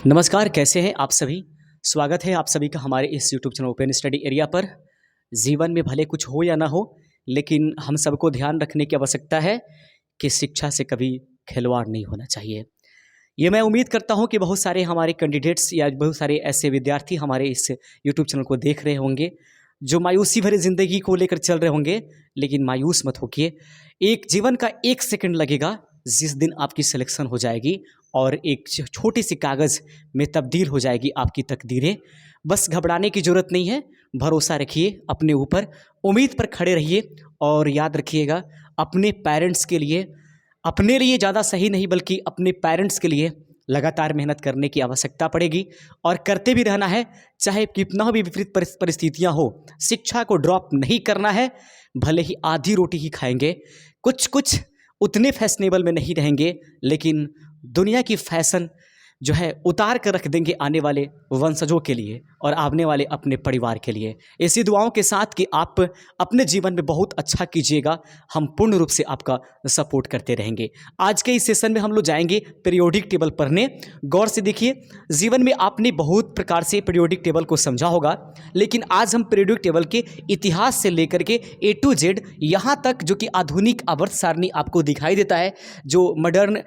नमस्कार, कैसे हैं आप सभी? स्वागत है आप सभी का हमारे इस YouTube channel open study area पर। जीवन में भले कुछ हो या ना हो, लेकिन हम सबको ध्यान रखने की आवश्यकता है कि शिक्षा से कभी खिलवाड़ नहीं होना चाहिए। ये मैं उम्मीद करता हूँ कि बहुत सारे हमारे कैंडिडेट्स या बहुत सारे ऐसे विद्यार्थी हमारे इस यूट्यूब चैनल को देख रहे होंगे, जो मायूसी भरी ज़िंदगी को लेकर चल रहे होंगे। लेकिन मायूस मत होइए, एक जीवन का एक सेकंड लगेगा जिस दिन आपकी सिलेक्शन हो जाएगी और एक छोटी सी कागज़ में तब्दील हो जाएगी आपकी तकदीरें। बस घबराने की ज़रूरत नहीं है, भरोसा रखिए अपने ऊपर, उम्मीद पर खड़े रहिए और याद रखिएगा अपने पेरेंट्स के लिए, अपने लिए ज़्यादा सही नहीं बल्कि अपने पेरेंट्स के लिए लगातार मेहनत करने की आवश्यकता पड़ेगी और करते भी रहना है, चाहे कितना भी विपरीत परिस्थितियाँ हो। शिक्षा को ड्रॉप नहीं करना है, भले ही आधी रोटी ही खाएंगे, कुछ उतने फैशनेबल में नहीं रहेंगे, लेकिन दुनिया की फैशन जो है उतार कर रख देंगे आने वाले वंशजों के लिए और आने वाले अपने परिवार के लिए। ऐसी दुआओं के साथ कि आप अपने जीवन में बहुत अच्छा कीजिएगा, हम पूर्ण रूप से आपका सपोर्ट करते रहेंगे। आज के इस सेशन में हम लोग जाएंगे पीरियोडिक टेबल पढ़ने। गौर से देखिए, जीवन में आपने बहुत प्रकार से पीरियोडिक टेबल को समझा होगा, लेकिन आज हम पीरियोडिक टेबल के इतिहास से लेकर के A to Z यहाँ तक जो कि आधुनिक आवर्त सारणी आपको दिखाई देता है, जो मॉडर्न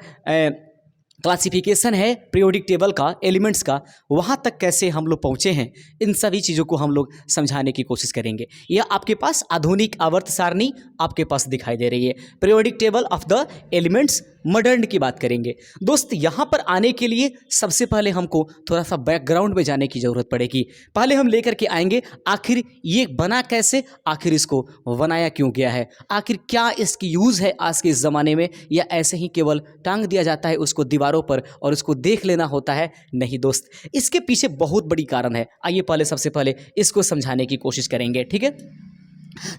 क्लासिफिकेशन है पीरियोडिक टेबल का, एलिमेंट्स का, वहाँ तक कैसे हम लोग पहुँचे हैं, इन सभी चीज़ों को हम लोग समझाने की कोशिश करेंगे। यह आपके पास आधुनिक आवर्त सारणी आपके पास दिखाई दे रही है, periodic table of the elements modern की बात करेंगे। दोस्त, यहाँ पर आने के लिए सबसे पहले हमको थोड़ा सा बैकग्राउंड में जाने की ज़रूरत पड़ेगी। पहले हम लेकर के आएंगे आखिर ये बना कैसे, आखिर इसको बनाया क्यों गया है, आखिर क्या इसकी यूज़ है आज के इस ज़माने में, या ऐसे ही केवल टांग दिया जाता है उसको दीवारों पर और उसको देख लेना होता है। नहीं दोस्त, इसके पीछे बहुत बड़ी कारण है। आइए सबसे पहले इसको समझाने की कोशिश करेंगे, ठीक है।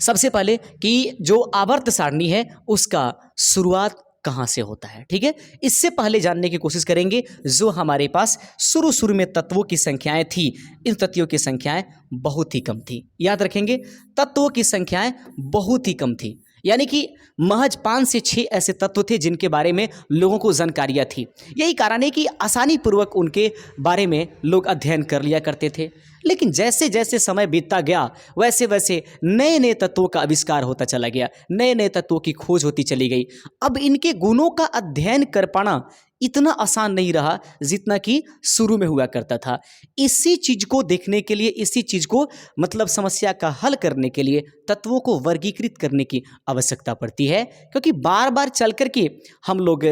सबसे पहले कि जो आवर्त सारणी है उसका शुरुआत कहाँ से होता है, ठीक है। इससे पहले जानने की कोशिश करेंगे जो हमारे पास शुरू में तत्वों की संख्याएं थी, इन तत्वों की संख्याएं बहुत ही कम थी। याद रखेंगे, तत्वों की संख्याएं बहुत ही कम थी, यानी कि महज 5 से 6 ऐसे तत्व थे जिनके बारे में लोगों को जानकारियाँ थी। यही कारण है कि आसानी पूर्वक उनके बारे में लोग अध्ययन कर लिया करते थे। लेकिन जैसे जैसे समय बीतता गया वैसे वैसे नए नए तत्वों का आविष्कार होता चला गया, नए नए तत्वों की खोज होती चली गई। अब इनके गुणों का अध्ययन कर पाना इतना आसान नहीं रहा जितना कि शुरू में हुआ करता था। इसी चीज़ को देखने के लिए, इसी चीज़ को मतलब समस्या का हल करने के लिए तत्वों को वर्गीकृत करने की आवश्यकता पड़ती है, क्योंकि बार बार चल कर के हम लोग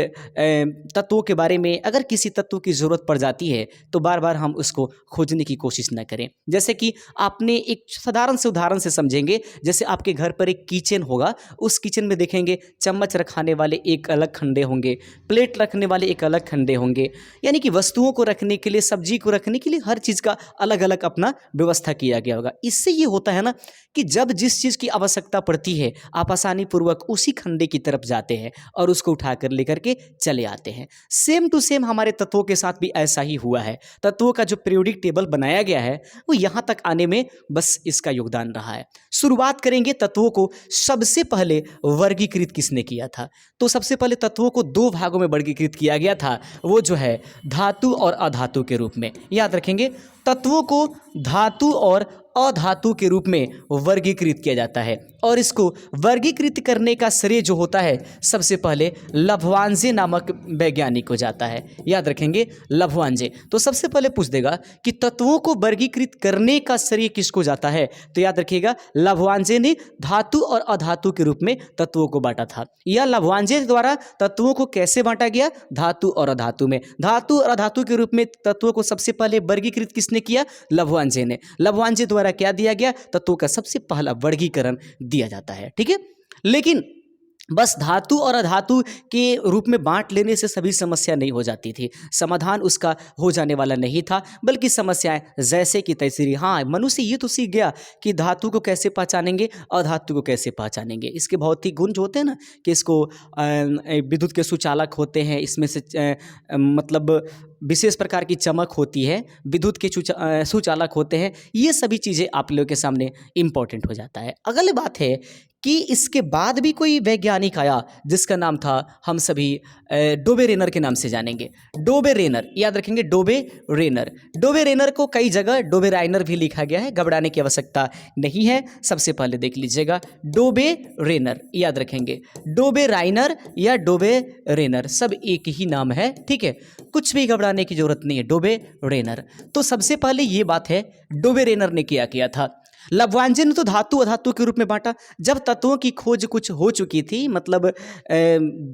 तत्वों के बारे में अगर किसी तत्व की ज़रूरत पड़ जाती है तो बार बार हम उसको खोजने की कोशिश न करें। जैसे कि आपने एक साधारण से उदाहरण से समझेंगे, जैसे आपके घर पर एक किचन होगा, उस किचन में देखेंगे चम्मच रखाने वाले एक अलग खंडे होंगे, प्लेट रखने वाले एक अलग खंडे होंगे, यानी कि वस्तुओं को रखने के लिए, सब्जी को रखने के लिए हर चीज़ का अलग अलग अपना व्यवस्था किया गया होगा। इससे ये होता है ना कि जब जिस चीज़ की आवश्यकता पड़ती है आप आसानी पूर्वक उसी खंडे की तरफ जाते हैं और उसको उठाकर लेकर के चले आते हैं। सेम टू सेम हमारे तत्वों के साथ भी ऐसा ही हुआ है। तत्वों का जो पीरियोडिक टेबल बनाया गया है वो यहाँ तक आने में बस इसका योगदान रहा है। शुरुआत करेंगे तत्वों को सबसे पहले वर्गीकृत किसने किया था। तो सबसे पहले तत्वों को 2 भागों में वर्गीकृत किया गया था, वो जो है धातु और अधातु के रूप में। याद रखेंगे, तत्वों को धातु और अधातु के रूप में वर्गीकृत किया जाता है और इसको वर्गीकृत करने का श्रेय जो होता है सबसे पहले लभवांजे नामक वैज्ञानिक को जाता है। याद रखेंगे, लभवांजे। तो सबसे पहले पूछ देगा कि तत्वों को वर्गीकृत करने का श्रेय किसको जाता है, तो याद रखिएगा लभवांजे ने धातु और अधातु के रूप में तत्वों को बांटा था। यह लभवांजे द्वारा तत्वों को कैसे बांटा गया, धातु और अधातु में। धातु और अधातु के रूप में तत्वों को सबसे पहले वर्गीकृत किसने किया, लभवांजे ने। लभवांजे द्वारा क्या दिया गया, तत्वों का सबसे पहला वर्गीकरण दिया जाता है, ठीक है। लेकिन बस धातु और अधातु के रूप में बांट लेने से सभी समस्या नहीं हो जाती थी, समाधान उसका हो जाने वाला नहीं था, बल्कि समस्याएं जैसे कि तैसी रही। हाँ, मनुष्य ये तो सीख गया कि धातु को कैसे पहचानेंगे, अधातु को कैसे पहचानेंगे। इसके बहुत ही गुण जो होते हैं ना कि इसको विद्युत के सुचालक होते हैं, इसमें से मतलब विशेष प्रकार की चमक होती है, विद्युत के सुचालक होते हैं। ये सभी चीज़ें आप लोगों के सामने इम्पोर्टेंट हो जाता है। अगली बात है कि इसके बाद भी कोई वैज्ञानिक आया जिसका नाम था, हम सभी डोबे रेनर के नाम से जानेंगे। डोबे रेनर, याद रखेंगे, डोबे रेनर। डोबे रेनर को कई जगह डोबे राइनर भी लिखा गया है, घबराने की आवश्यकता नहीं है। सबसे पहले देख लीजिएगा, डोबे रेनर, याद रखेंगे, डोबे राइनर या डोबे रेनर सब एक ही नाम है, ठीक है, कुछ भी घबराने की जरूरत नहीं है, डोबे रेनर। तो सबसे पहले ये बात है, डोबे रेनर ने क्या किया था, लववांजे ने तो धातु अधातु के रूप में बांटा। जब तत्वों की खोज कुछ हो चुकी थी, मतलब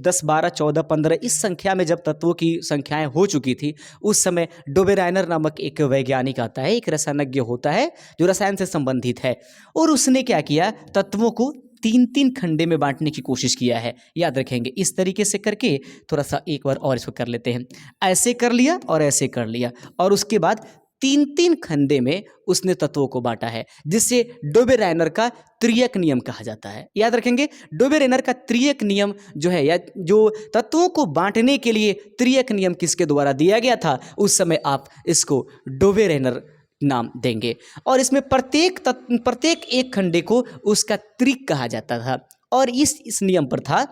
10, 12, 14, 15 इस संख्या में जब तत्वों की संख्याएं हो चुकी थी, उस समय डोबे राइनर नामक एक वैज्ञानिक आता है, एक रसायनज्ञ होता है जो रसायन से संबंधित है, और उसने क्या किया, तत्वों को 3-3 खंडे में बांटने की कोशिश किया है। याद रखेंगे, इस तरीके से करके थोड़ा सा एक बार और इसको कर लेते हैं, ऐसे कर लिया और ऐसे कर लिया, और उसके बाद 3-3 खंडे में उसने तत्वों को बांटा है, जिससे डोबे राइनर का त्रियक नियम कहा जाता है। याद रखेंगे, डोबे राइनर का त्रियक नियम जो है, या जो तत्वों को बांटने के लिए त्रियक नियम किसके द्वारा दिया गया था, उस समय आप इसको डोबे राइनर नाम देंगे। और इसमें प्रत्येक एक खंडे को उसका त्रिक कहा जाता था, और इस नियम पर था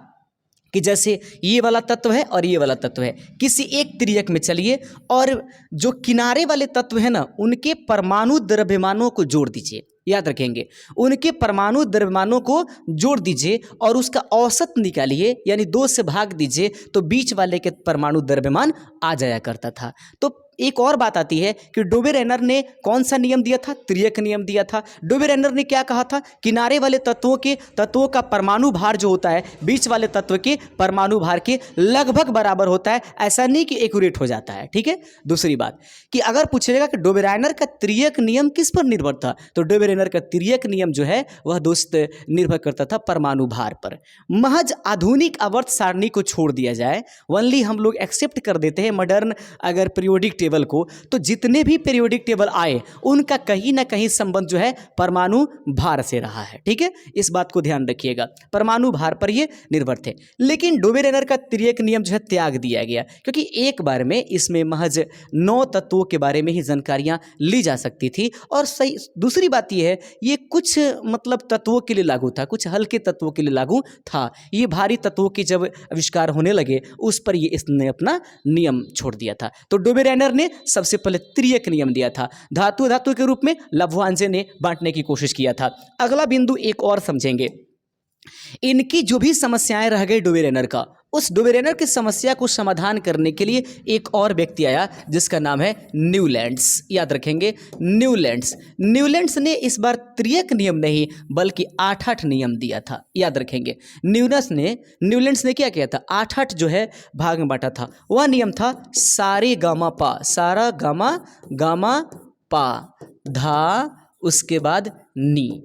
कि जैसे ये वाला तत्व है और ये वाला तत्व है, किसी एक त्रियक में चलिए और जो किनारे वाले तत्व है ना, उनके परमाणु द्रव्यमानों को जोड़ दीजिए। याद रखेंगे, उनके परमाणु द्रव्यमानों को जोड़ दीजिए और उसका औसत निकालिए, यानी 2 से भाग दीजिए, तो बीच वाले के परमाणु द्रव्यमान आ जाया करता था। तो एक और बात आती है कि डोबे राइनर ने कौन सा नियम दिया था, त्रियक नियम दिया था। डोबे राइनर ने क्या कहा था, किनारे वाले तत्वों का परमाणु भार जो होता है बीच वाले तत्व के परमाणु भार के लगभग बराबर होता है, ऐसा नहीं कि एक्यूरेट हो जाता है, ठीक है। दूसरी बात कि अगर पूछेगा कि डोबे राइनर का त्रियक नियम किस पर निर्भर था, तो डोबे राइनर का त्रियक नियम जो है वह दोस्त निर्भर करता था परमाणु भार पर। महज आधुनिक आवर्त सारणी को छोड़ दिया जाए, ओनली हम लोग एक्सेप्ट कर देते हैं मॉडर्न अगर पीरियोडिक टेबल को, तो जितने भी पीरियोडिक टेबल आए उनका कहीं ना कहीं संबंध जो है परमाणु भार से रहा है, ठीक है। इस बात को ध्यान रखिएगा, परमाणु भार पर ये निर्भर थे। लेकिन डोबे राइनर का त्रियक नियम जो है त्याग दिया गया, क्योंकि एक बार में इसमें महज 9 तत्वों के बारे में ही जानकारियां ली जा सकती थी। और सही दूसरी बात यह है, ये कुछ मतलब तत्वों के लिए लागू था, कुछ हल्के तत्वों के लिए लागू था। ये भारी तत्वों के जब आविष्कार होने लगे, उस पर ये इसने अपना नियम छोड़ दिया था। तो डोबे राइनर ने सबसे पहले त्रियक नियम दिया था, धातु धातु के रूप में लववांजे ने बांटने की कोशिश किया था। अगला बिंदु एक और समझेंगे, इनकी जो भी समस्याएं रह गई डोबे राइनर का, उस डोबे राइनर की समस्या को समाधान करने के लिए एक और व्यक्ति आया जिसका नाम है न्यूलैंड्स। याद रखेंगे, न्यूलैंड्स ने इस बार त्रियक नियम नहीं बल्कि 8-8 नियम दिया था। याद रखेंगे, न्यूलैंड्स ने क्या किया था, 8-8 जो है भाग में बांटा था। वह नियम था सारे गामा पा, सारा गामा गामा पा धा, उसके बाद नी,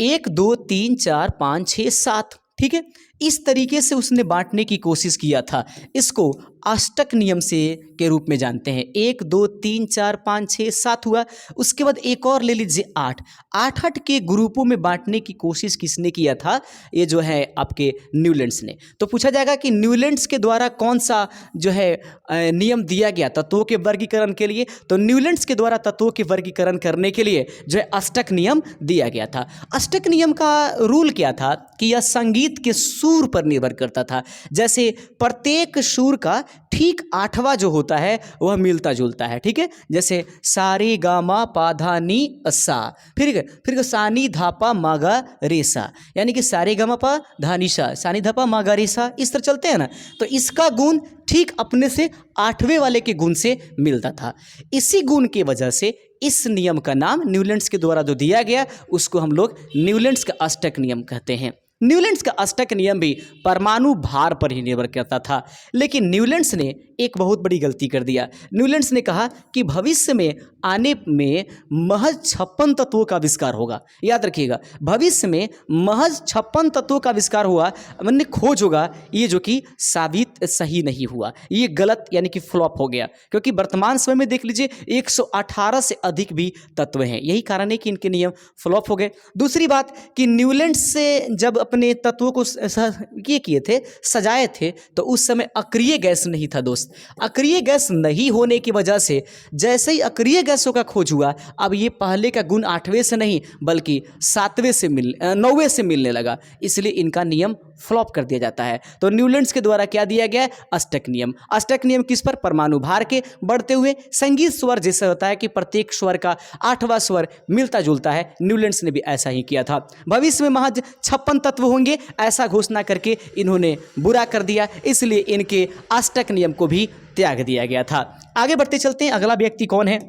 1 2 3 4 5 6 7, ठीक है। इस तरीके से उसने बांटने की कोशिश किया था। इसको अष्टक नियम से के रूप में जानते हैं। 1 2 3 4 5 6 7 हुआ, उसके बाद एक और ले लीजिए 8 के ग्रुपों में बांटने की कोशिश किसने किया था, ये जो है आपके न्यूलैंड्स ने। तो पूछा जाएगा कि न्यूलैंड्स के द्वारा कौन सा जो है नियम दिया गया तत्वों के वर्गीकरण के लिए, तो न्यूलैंड्स के द्वारा तत्वों के वर्गीकरण करने के लिए जो है अष्टक नियम दिया गया था। अष्टक नियम का रूल क्या था कि यह संगीत के सुर पर निर्भर करता था। जैसे प्रत्येक सुर का ठीक 8वां जो होता है वह मिलता जुलता है, ठीक है। जैसे सारे गामा पा धा नी सा, फिर सानी धापा मागा रेसा, यानी कि सारे गामा पा धा नी सा, सानी धापा मागा रेसा, इस तरह चलते हैं ना। तो इसका गुण ठीक अपने से 8वें वाले के गुण से मिलता था। इसी गुण की वजह से इस नियम का नाम न्यूलैंड्स के द्वारा जो दिया गया उसको हम लोग न्यूलैंड्स का अष्टक नियम कहते हैं। न्यूलैंड्स का अष्टक नियम भी परमाणु भार पर ही निर्भर करता था, लेकिन न्यूलैंड्स ने एक बहुत बड़ी गलती कर दिया। न्यूलैंड्स ने कहा कि भविष्य में आने में महज 56 तत्वों का आविष्कार होगा। याद रखिएगा, भविष्य में महज 56 तत्वों का आविष्कार हुआ, मैंने खोज होगा, ये जो कि साबित सही नहीं हुआ, ये गलत यानी कि फ्लॉप हो गया। क्योंकि वर्तमान समय में देख लीजिए 118 से अधिक भी तत्व हैं, यही कारण है कि इनके नियम फ्लॉप हो गए। दूसरी बात कि न्यूलैंड्स से जब अपने तत्वों को ये किए थे, सजाए थे, तो उस समय अक्रिय गैस नहीं था दोस्त। अक्रिय गैस नहीं होने की वजह से जैसे ही अक्रिय गैसों का खोज हुआ, अब ये पहले का गुण 8वें से नहीं बल्कि 7वें से 9वें से मिलने लगा, इसलिए इनका नियम फ्लॉप कर दिया जाता है। तो न्यूलैंड्स के द्वारा क्या दिया गया है? अष्टक नियम। अष्टक नियम किस पर? परमाणु भार के बढ़ते हुए संगीत स्वर जैसे होता है कि प्रत्येक स्वर का 8वां स्वर मिलता जुलता है, न्यूलैंड्स ने भी ऐसा ही किया था। भविष्य में महज 56 तत्व होंगे ऐसा घोषणा करके इन्होंने बुरा कर दिया, इसलिए इनके अष्टक नियम को भी त्याग दिया गया था। आगे बढ़ते चलते हैं, अगला व्यक्ति कौन है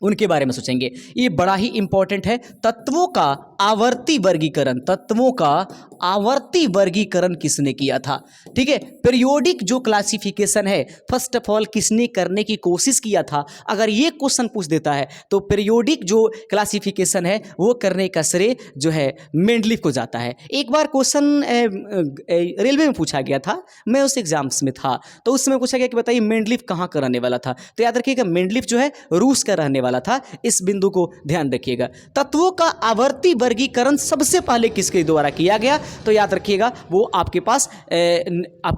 उनके बारे में सोचेंगे। ये बड़ा ही इंपॉर्टेंट है, तत्वों का आवर्ती वर्गीकरण। तत्वों का आवर्ती वर्गीकरण किसने किया था? ठीक है, पीरियोडिक जो क्लासिफिकेशन है फर्स्ट ऑफ ऑल किसने करने की कोशिश किया था? अगर ये क्वेश्चन पूछ देता है तो पीरियोडिक जो क्लासिफिकेशन है वो करने का श्रेय जो है मेंडलीफ को जाता है। एक बार क्वेश्चन रेलवे में पूछा गया था, मैं उस एग्जाम्स में था, तो उसमें पूछा गया कि बताइए मेंडलीफ कहाँ का रहने वाला था? तो याद रखिएगा मेंडलीफ जो है रूस का रहने वाला था, इस बिंदु को ध्यान रखिएगा। तत्वों का आवर्ती वर्गीकरण सबसे पहले किसके द्वारा किया गया? तो याद रखिएगा वो आपके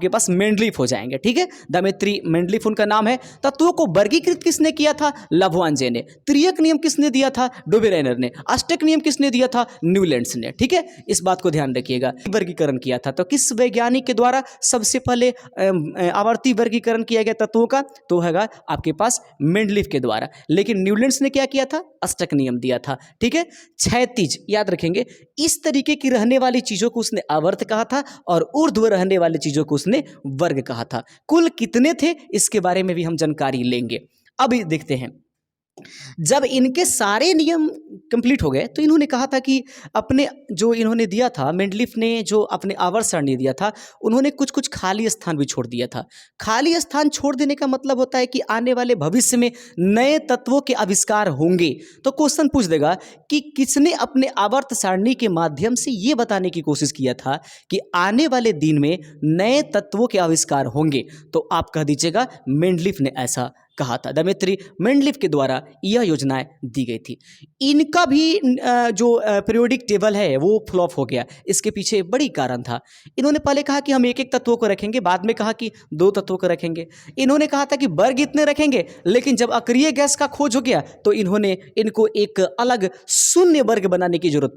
पास मेंडलीफ हो जाएंगे। ठीक है, दमित्री मेंडलीफ उनका नाम है। तत्वों को वर्गीकृत किसने किया था? लववांजे ने। त्रियक नियम किसने दिया था? डोबेरेनर ने। अष्टक नियम किसने दिया था? न्यूलैंड्स ने। ठीक है, इस बात को ध्यान रखिएगा। वर्गीकरण किया था तो किस वैज्ञानिक के द्वारा सबसे पहले आवर्ती वर्गीकरण किया गया तत्वों का? तो हैगा आपके पास मेंडलीफ के द्वारा। लेकिन न्यूलैंड्स ने क्या किया था? अष्टक नियम दिया था। ठीक है, क्षैतिज याद रखेंगे, इस तरीके की रहने वाली चीजों को उसने आवर्त कहा था और ऊर्ध्व रहने वाली चीजों को उसने वर्ग कहा था। कुल कितने थे इसके बारे में भी हम जानकारी लेंगे। अब देखते हैं, जब इनके सारे नियम कंप्लीट हो गए तो इन्होंने कहा था कि अपने जो इन्होंने दिया था, मेंडलीफ ने जो अपने आवर्त सारणी दिया था, उन्होंने कुछ कुछ खाली स्थान भी छोड़ दिया था। खाली स्थान छोड़ देने का मतलब होता है कि आने वाले भविष्य में नए तत्वों के आविष्कार होंगे। तो क्वेश्चन पूछ देगा कि किसने अपने आवर्त सारणी के माध्यम से ये बताने की कोशिश किया था कि आने वाले दिन में नए तत्वों के आविष्कार होंगे? तो आप कह दीजिएगा मेंडलीफ ने ऐसा कहा था। दमित्री मेंडलीफ के द्वारा यह योजनाएं दी गई थी। इनका भी जो पीरियोडिक टेबल है वो फ्लॉप हो गया। इसके पीछे बड़ी कारण था। इन्होंने पहले कहा कि हम एक एक तत्वों को रखेंगे, बाद में कहा कि 2 तत्वों को रखेंगे। इन्होंने कहा था कि वर्ग इतने रखेंगे, लेकिन जब अक्रिय गैस का खोज हो गया तो इन्होंने इनको एक अलग शून्य वर्ग बनाने की जरूरत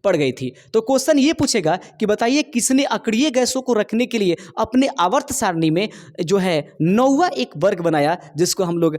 पड़ गई थी। तो क्वेश्चन ये पूछेगा कि बताइए किसने अक्रिय गैसों को रखने के लिए अपने आवर्त सारणी में जो है 9वां एक वर्ग बनाया, जिसको हम लोग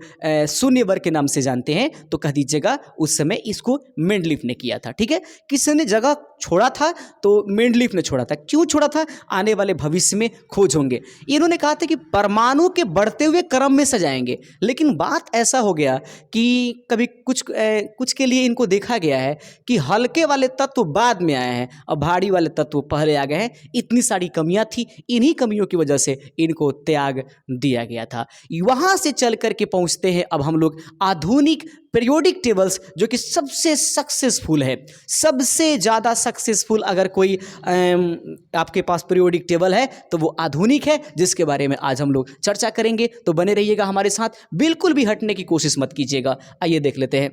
शून्य वर्ग के नाम से जानते हैं? तो कह दीजिएगा उस समय इसको मेंडलीफ ने किया था। ठीक है, किसने जगह छोड़ा था? तो मेंडलीफ ने छोड़ा था। क्यों छोड़ा था? आने वाले भविष्य में खोज होंगे। इन्होंने कहा था कि परमाणु के बढ़ते हुए क्रम में सजाएंगे, लेकिन बात ऐसा हो गया कि कभी कुछ के लिए इनको देखा गया है कि हल्के वाले तत्व बाद में आए हैं और भारी वाले तत्व पहले आ गए हैं। इतनी सारी कमियां थी, इन्हीं कमियों की वजह से इनको त्याग दिया गया था। वहां से चल करके पहुंचते हैं अब हम लोग आधुनिक पीरियोडिक टेबल्स, जो कि सबसे सक्सेसफुल है। सबसे ज़्यादा सक्सेसफुल अगर कोई आपके पास पीरियोडिक टेबल है तो वो आधुनिक है, जिसके बारे में आज हम लोग चर्चा करेंगे। तो बने रहिएगा हमारे साथ, बिल्कुल भी हटने की कोशिश मत कीजिएगा। आइए देख लेते हैं,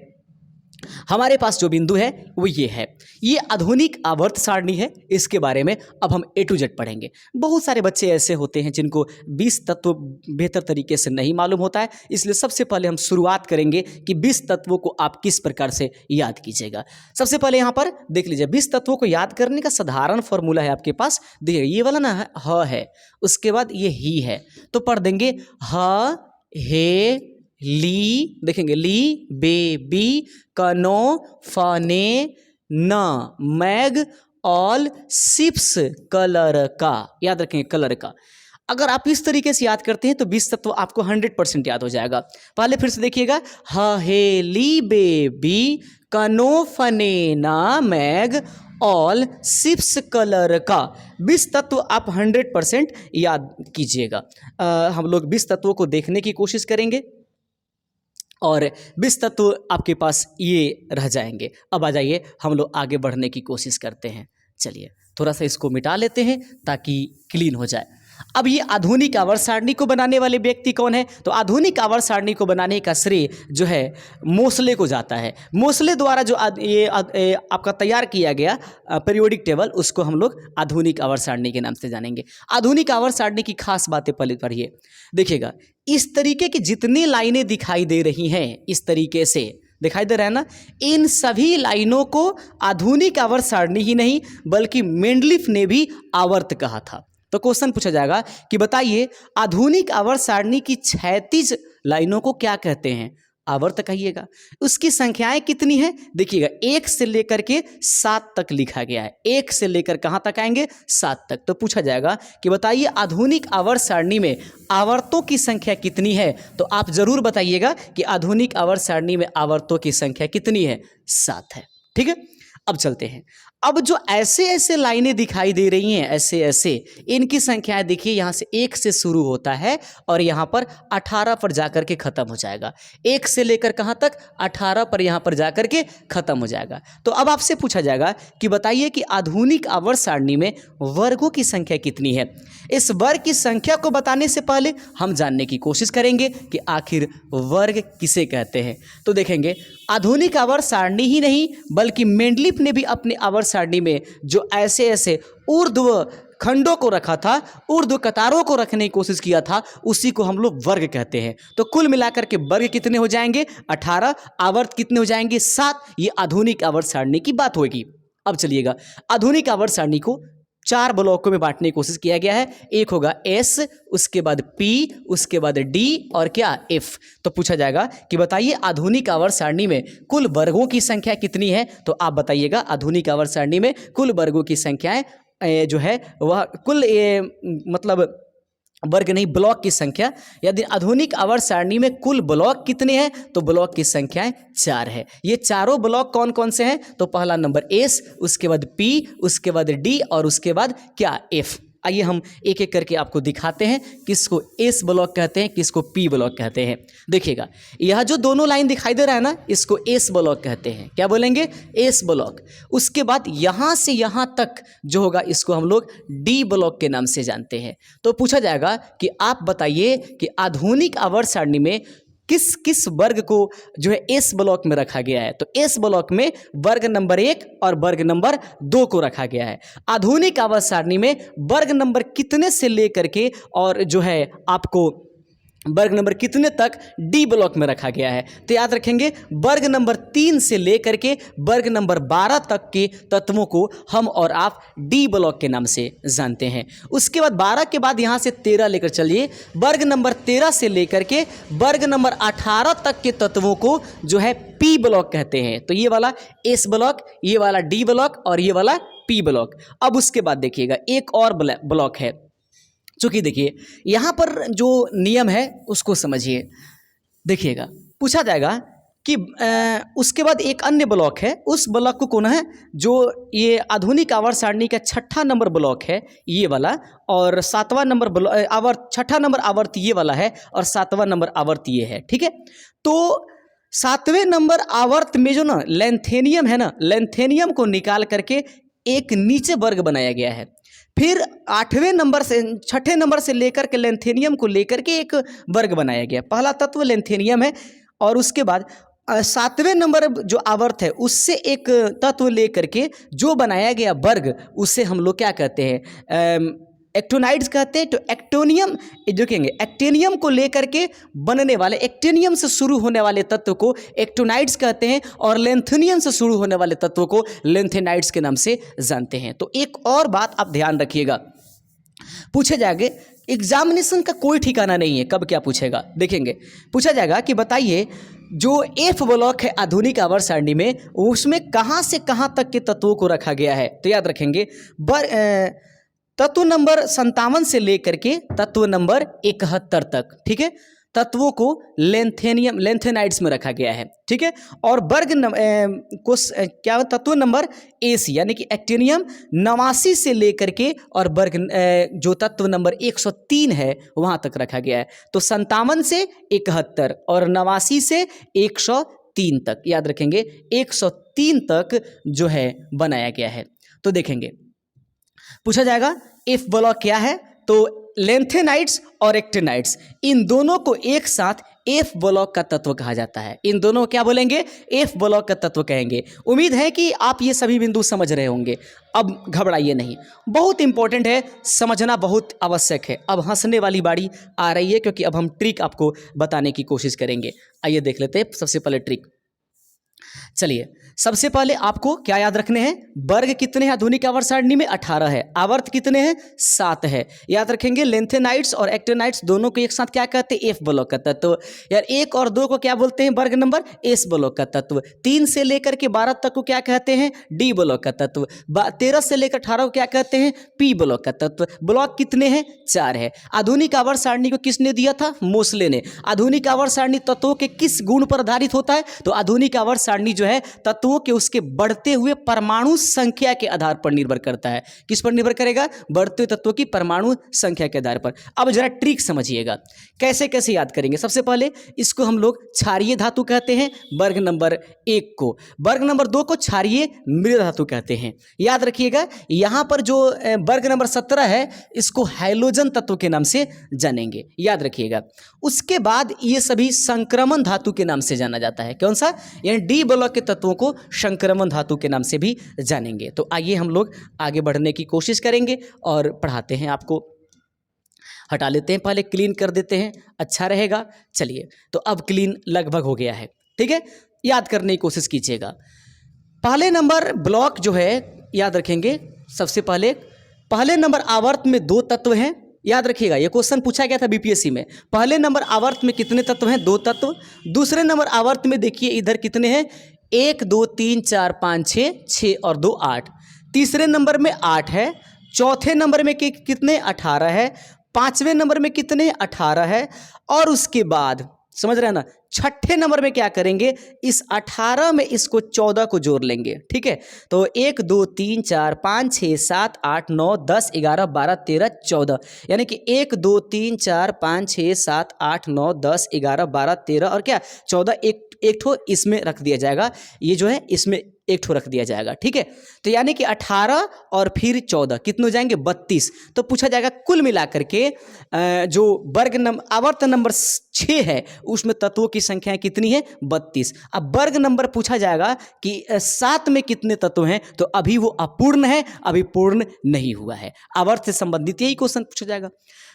हमारे पास जो बिंदु है वो ये है, ये आधुनिक आवर्त सारणी है। इसके बारे में अब हम A to Z पढ़ेंगे। बहुत सारे बच्चे ऐसे होते हैं जिनको 20 तत्व बेहतर तरीके से नहीं मालूम होता है, इसलिए सबसे पहले हम शुरुआत करेंगे कि 20 तत्वों को आप किस प्रकार से याद कीजिएगा। सबसे पहले यहाँ पर देख लीजिए, 20 तत्वों को याद करने का साधारण फॉर्मूला है आपके पास। देखिए ये वाला ना ह है, उसके बाद ये ही है, तो पढ़ देंगे ह हे ली, देखेंगे ली बे बी कनो फने न मैग ऑल शिप्स कलर का। याद रखेंगे कलर का। अगर आप इस तरीके से याद करते हैं तो 20 तत्व आपको 100% याद हो जाएगा। पहले फिर से देखिएगा, ह हे ली बे बी कनो फने न मैग ऑल शिप्स कलर का। 20 तत्व आप 100% याद कीजिएगा। हम लोग 20 तत्वों को देखने की कोशिश करेंगे और 20 तत्व आपके पास ये रह जाएंगे। अब आ जाइए हम लोग आगे बढ़ने की कोशिश करते हैं। चलिए थोड़ा सा इसको मिटा लेते हैं ताकि क्लीन हो जाए। अब ये आधुनिक आवर्त सारणी को बनाने वाले व्यक्ति कौन है? तो आधुनिक आवर्त सारणी को बनाने का श्रेय जो है मोसले को जाता है। मोसले द्वारा जो आपका तैयार किया गया पीरियोडिक टेबल, उसको हम लोग आधुनिक आवर्त सारणी के नाम से जानेंगे। आधुनिक आवर्त सारणी की खास बातें पहले पढ़िए। देखिएगा, इस तरीके की जितनी लाइनें दिखाई दे रही हैं, इस तरीके से दिखाई दे रहा है ना, इन सभी लाइनों को आधुनिक आवर्त सारणी ही नहीं बल्कि मेंडलीफ ने भी आवर्त कहा था। तो क्वेश्चन पूछा जाएगा कि बताइए आधुनिक आवर्त सारणी की क्षैतिज लाइनों को क्या कहते हैं? आवर्त कहिएगा। उसकी संख्याएं कितनी हैं? देखिएगा, 1 से लेकर के 7 तक लिखा गया है। 1 से लेकर कहाँ तक आएंगे? 7 तक। तो पूछा जाएगा कि बताइए आधुनिक आवर्त सारणी में आवर्तों की संख्या कितनी है? तो आप जरूर बताइएगा कि आधुनिक आवर्त सारणी में आवर्तों की संख्या कितनी है? 7 है। ठीक है, अब चलते हैं। अब जो ऐसे ऐसे लाइनें दिखाई दे रही हैं, ऐसे ऐसे, इनकी संख्याएं देखिए, यहाँ से 1 से शुरू होता है और यहाँ पर 18 पर जाकर के खत्म हो जाएगा। 1 से लेकर कहाँ तक? 18 पर यहाँ पर जाकर के खत्म हो जाएगा। तो अब आपसे पूछा जाएगा कि बताइए कि आधुनिक आवर्त सारणी में वर्गों की संख्या कितनी है? इस वर्ग की संख्या को बताने से पहले हम जानने की कोशिश करेंगे कि आखिर वर्ग किसे कहते हैं। तो देखेंगे, आधुनिक आवर्त सारणी ही नहीं बल्कि मेंडलीफ ने भी अपने आवर्त सारणी में जो ऐसे ऐसे ऊर्ध्व खंडों को रखा था, ऊर्ध्व कतारों को रखने की कोशिश किया था, उसी को हम लोग वर्ग कहते हैं। तो कुल मिलाकर के वर्ग कितने हो जाएंगे? 18। आवर्त कितने हो जाएंगे? 7। ये आधुनिक आवर्त सारणी की बात होगी। अब चलिएगा, आधुनिक आवर्त सारणी को 4 ब्लॉकों में बांटने की कोशिश किया गया है। एक होगा S, उसके बाद P, उसके बाद D और क्या? F। तो पूछा जाएगा कि बताइए आधुनिक आवर्त सारणी में कुल वर्गों की संख्या कितनी है? तो आप बताइएगा आधुनिक आवर्त सारणी में कुल वर्गों की संख्याएं जो है वह कुल मतलब वर्ग नहीं, ब्लॉक की संख्या। यदि आधुनिक आवर्त सारणी में कुल ब्लॉक कितने हैं? तो ब्लॉक की संख्याएं 4 है। ये चारों ब्लॉक कौन कौन से हैं? तो पहला नंबर S, उसके बाद P, उसके बाद D और उसके बाद क्या? F। आइए हम एक एक करके आपको दिखाते हैं किसको S ब्लॉक कहते हैं, किसको P ब्लॉक कहते हैं। देखिएगा, यह जो दोनों लाइन दिखाई दे रहा है ना, इसको S ब्लॉक कहते हैं। क्या बोलेंगे? S block. उसके बाद यहाँ से यहाँ तक जो होगा इसको हम लोग D ब्लॉक के नाम से जानते हैं। तो पूछा जाएगा कि आप बताइए कि आधुनिक आवर्त सारणी में किस किस वर्ग को जो है S ब्लॉक में रखा गया है? तो S ब्लॉक में वर्ग नंबर 1 और वर्ग नंबर 2 को रखा गया है। आधुनिक आवर्त सारणी में वर्ग नंबर कितने से लेकर के और जो है आपको वर्ग नंबर कितने तक D ब्लॉक में रखा गया है? तो याद रखेंगे, वर्ग नंबर 3 से लेकर के वर्ग नंबर 12 तक के तत्वों को हम और आप D ब्लॉक के नाम से जानते हैं। उसके बाद 12 के बाद यहाँ से 13 लेकर चलिए, वर्ग नंबर 13 से लेकर के वर्ग नंबर 18 तक के तत्वों को जो है P ब्लॉक कहते हैं। तो ये वाला S ब्लॉक, ये वाला D ब्लॉक और ये वाला P ब्लॉक। अब उसके बाद देखिएगा एक और ब्लॉक है। चूँकि देखिए यहाँ पर जो नियम है उसको समझिए। देखिएगा, पूछा जाएगा कि उसके बाद एक अन्य ब्लॉक है, उस ब्लॉक को कौन है? जो ये आधुनिक आवर्त सारणी का 6ठा नंबर ब्लॉक है ये वाला, और 7वां नंबर आवर्त, 6ठा नंबर आवर्त ये वाला है और 7वां नंबर आवर्त ये है। ठीक है, तो 7वें नंबर आवर्त में जो ना लेंथेनियम है ना, लेंथेनियम को निकाल करके एक नीचे वर्ग बनाया गया है। फिर 8वें नंबर से 6ठे नंबर से लेकर के लेंथेनियम को लेकर के एक वर्ग बनाया गया। पहला तत्व लेंथेनियम है और उसके बाद 7वें नंबर जो आवर्त है उससे एक तत्व लेकर के जो बनाया गया वर्ग, उसे हम लोग क्या कहते हैं? एक्टोनाइड्स कहते हैं। तो एक्टोनियम देखेंगे, एक्टेनियम को लेकर के बनने वाले, एक्टेनियम से शुरू होने वाले तत्व को एक्टोनाइड्स कहते हैं और लेंथेनियम से शुरू होने वाले तत्व को लेंथेनाइड्स के नाम से जानते हैं। तो एक और बात आप ध्यान रखिएगा, पूछे जाएंगे, एग्जामिनेशन का कोई ठिकाना नहीं है कब क्या पूछेगा। देखेंगे, पूछा जाएगा कि बताइए जो F ब्लॉक है आधुनिक आवर्त सारणी में, उसमें कहाँ से कहाँ तक के तत्वों को रखा गया है? तो याद रखेंगे, तत्व नंबर 57 से लेकर के तत्व नंबर 71 तक, ठीक है, तत्वों को लेंथेनाइड्स में रखा गया है। ठीक है, और वर्ग क्या तत्व नंबर AC यानी कि एक्टेनियम 89 से लेकर के और वर्ग जो तत्व नंबर 103 है वहाँ तक रखा गया है। तो 57 से 71 और 89 से 103 तक, याद रखेंगे 103 तक जो है बनाया गया है। तो देखेंगे, पूछा जाएगा F ब्लॉक क्या है? तो लेंथेनाइड्स और एक्टिनाइड्स, इन दोनों को एक साथ एफ ब्लॉक का तत्व कहा जाता है। इन दोनों को क्या बोलेंगे? एफ ब्लॉक का तत्व कहेंगे। उम्मीद है कि आप ये सभी बिंदु समझ रहे होंगे। अब घबराइए नहीं, बहुत इंपॉर्टेंट है, समझना बहुत आवश्यक है। अब हंसने वाली बारी आ रही है, क्योंकि अब हम ट्रिक आपको बताने की कोशिश करेंगे। आइए देख लेते हैं सबसे पहले ट्रिक। चलिए, सबसे पहले आपको क्या याद रखने हैं? वर्ग कितने हैं आधुनिक आवर्त सारणी में? 18 है। आवर्त कितने हैं? 7 है। याद रखेंगे, लेंथेनाइड्स और एक्टिनाइड्स दोनों को एक साथ क्या कहते हैं? एफ ब्लॉक का तत्व। यार 1 और 2 को क्या बोलते हैं? वर्ग नंबर एस ब्लॉक का तत्व। 3 से लेकर के 12 तक को क्या कहते हैं? डी ब्लॉक का तत्व। 13 से लेकर 18 को क्या कहते हैं? पी ब्लॉक का तत्व। ब्लॉक कितने हैं? 4 है। आधुनिक आवर्त सारणी को किसने दिया था? मोसले ने। आधुनिक आवर्त सारणी तत्वों के किस गुण पर आधारित होता है? तो आधुनिक आवर्त सारणी जो है तत्वों के उसके बढ़ते हुए परमाणु संख्या के आधार पर निर्भर करता है। किस पर निर्भर करेगा? बढ़ते हुए तत्वों की परमाणु संख्या के आधार पर। अब जरा ट्रिक समझिएगा, कैसे कैसे याद करेंगे। सबसे पहले इसको हम लोग क्षारीय धातु कहते हैं, वर्ग नंबर 1 को। वर्ग नंबर 2 को क्षारीय मृद धातु कहते हैं। याद रखिएगा, यहां पर जो वर्ग नंबर 17 है, इसको हैलोजन तत्व के नाम से जानेंगे, याद रखिएगा। उसके बाद ये सभी संक्रमण धातु के नाम से जाना जाता है। कौन सा? यानी डी ब्लॉक के तत्वों को संक्रमण धातु के नाम से भी जानेंगे। तो आइए हम लोग आगे बढ़ने की कोशिश करेंगे और पढ़ाते हैं आपको। हटा लेते हैं, पहले क्लीन कर देते हैं, अच्छा रहेगा। चलिए, तो अब क्लीन लगभग हो गया है, ठीक है। याद करने की कोशिश कीजिएगा। पहले नंबर ब्लॉक जो है, याद रखेंगे, सबसे पहले नंबर आवर्त में 2 तत्व हैं। याद रखिएगा, ये क्वेश्चन पूछा गया था बीपीएससी में। पहले नंबर आवर्त में कितने तत्व हैं? 2 तत्व। दूसरे नंबर आवर्त में देखिए इधर कितने हैं? 1 2 3 4 5 6, 6 और 2 8। तीसरे नंबर में 8 है। चौथे नंबर में कितने? 18 है। पांचवें नंबर में कितने? 18 है। और उसके बाद समझ रहे हैं ना, छठे नंबर में क्या करेंगे? इस 18 में इसको 14 को जोड़ लेंगे, ठीक है। तो 1 2 3 4 5 6 7 8 9 10 11 12 13 14, यानी कि 1 2 3 4 5 6 7 8 9 10 11 12 13 और क्या 14, एक ठो इसमें रख दिया जाएगा। ये जो है इसमें एक ठो रख दिया जाएगा, ठीक है। तो यानी कि 18 और फिर 14 कितने हो जाएंगे? 32। तो पूछा जाएगा कुल मिलाकर के जो आवर्त नंबर 6 है, उसमें तत्वों की संख्या कितनी है? 32। अब वर्ग नंबर पूछा जाएगा कि 7 में कितने तत्व हैं, तो अभी वो अपूर्ण है, अभी पूर्ण नहीं हुआ है। आवर्त से संबंधित यही क्वेश्चन पूछा जाएगा।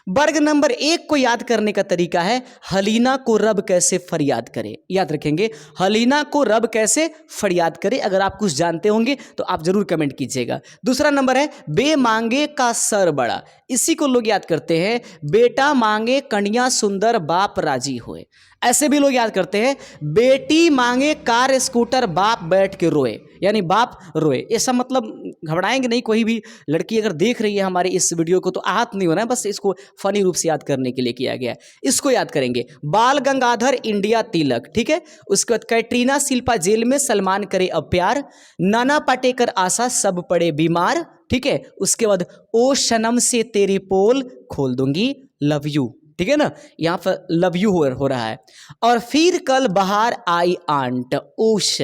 वर्ग नंबर 1 को याद करने का तरीका है, हलीना को रब कैसे फरियाद करे। याद रखेंगे, हलीना को रब कैसे फरियाद करे। अगर आप कुछ जानते होंगे तो आप जरूर कमेंट कीजिएगा। दूसरा नंबर है, बे मांगे का सर बड़ा। इसी को लोग याद करते हैं, बेटा मांगे कन्या सुंदर बाप राजी होए। ऐसे भी लोग याद करते हैं, बेटी मांगे कार स्कूटर बाप बैठ के रोए, यानी बाप रोए। ऐसा मतलब घबराएंगे नहीं, कोई भी लड़की अगर देख रही है हमारे इस वीडियो को तो आहत नहीं होना है, बस इसको फनी रूप से याद करने के लिए किया गया है। इसको याद करेंगे, बाल गंगाधर इंडिया तिलक, ठीक है। उसके बाद कैटरीना शिल्पा जेल में, सलमान करे अब प्यार, नाना पाटेकर आशा सब पड़े बीमार, ठीक है। उसके बाद ओ सनम से तेरी पोल खोल दूंगी, लव यू, ठीक है ना, यहाँ पर लव यू हो रहा है। और फिर कल बाहर आई आंट ओश,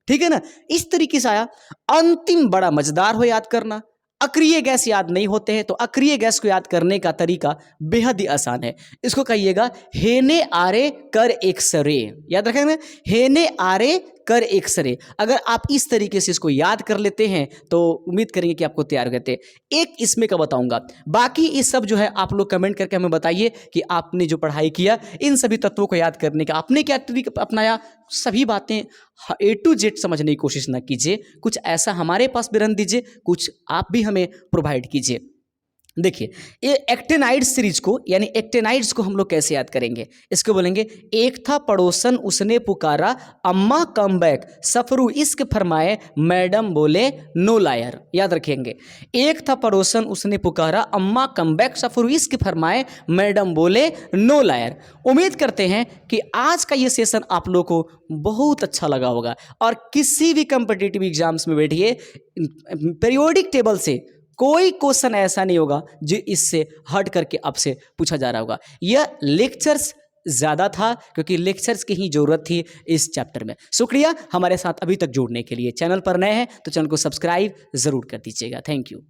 ठीक है ना। इस तरीके से आया। अंतिम बड़ा मजेदार हो याद करना, अक्रिय गैस याद नहीं होते हैं तो अक्रिय गैस को याद करने का तरीका बेहद ही आसान है। इसको कहिएगा, हेने आरे कर एक्सरे। याद रखेंगे, हेने आरे कर एक्सरे। अगर आप इस तरीके से इसको याद कर लेते हैं तो उम्मीद करेंगे कि आपको तैयार करते। एक इसमें का बताऊंगा, बाकी ये सब जो है आप लोग कमेंट करके हमें बताइए कि आपने जो पढ़ाई किया इन सभी तत्वों को याद करने का आपने क्या तरीका अपनाया। सभी बातें A to Z समझने की कोशिश ना कीजिए, कुछ ऐसा हमारे पास भी रन दीजिए, कुछ आप भी हमें प्रोवाइड कीजिए। देखिए, ये एक्टिनाइड सीरीज को यानी एक्टिनाइड्स को हम लोग कैसे याद करेंगे? इसको बोलेंगे, एक था पड़ोसन उसने पुकारा अम्मा कम बैक, सफरू इश्क फरमाए मैडम बोले नो लायर। याद रखेंगे, एक था पड़ोसन उसने पुकारा अम्मा कम बैक, सफरू इश्क फरमाए मैडम बोले नो लायर। उम्मीद करते हैं कि आज का ये सेशन आप लोगों को बहुत अच्छा लगा होगा और किसी भी कम्पिटिटिव एग्जाम्स में बैठिए, पीरियोडिक टेबल से कोई क्वेश्चन ऐसा नहीं होगा जो इससे हट करके आपसे पूछा जा रहा होगा। यह लेक्चर्स ज़्यादा था क्योंकि लेक्चर्स की ही ज़रूरत थी इस चैप्टर में। शुक्रिया हमारे साथ अभी तक जुड़ने के लिए। चैनल पर नए हैं तो चैनल को सब्सक्राइब ज़रूर कर दीजिएगा। Thank you.